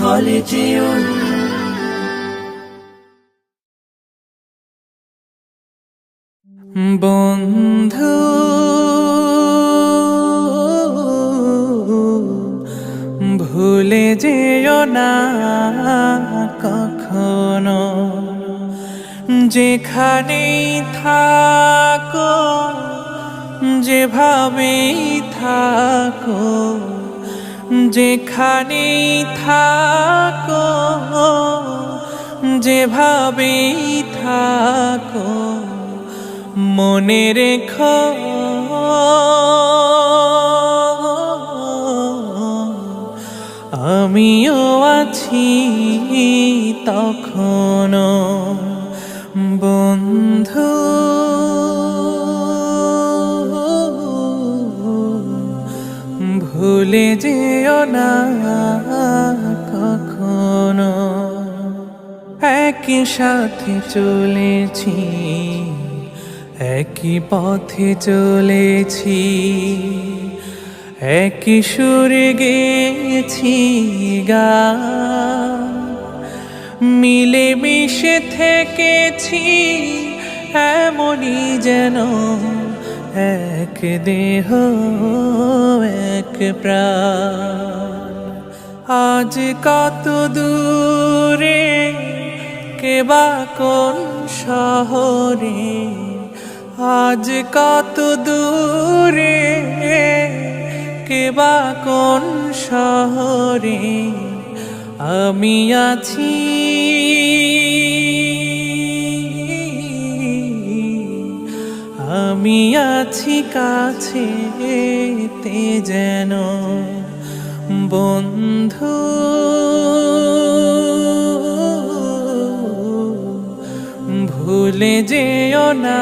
خالدون বন্ধু ভুলে যেও না কখনো, যেখানেই থাকো যেভাবেই থাকো, যেখানেই থাকো যেভাবেই থাকো, মনে রেখো আমিও আছি তখনো। বন্ধু ভুলে যেও না কখনো। একই সাথে চলেছি, একই পথে চলেছি, একই সুরে গেছি গান, মিলে মিশে থেকেছি এমনই যেন এক দেহ এক প্রাণ। আজ কত দূরে কেবা কোন শহরে, আজ কত দূরে কেবা কোন শহরে, আমি আছি আমি আছি কাছেতে যেন। বন্ধু ভুলে যেও না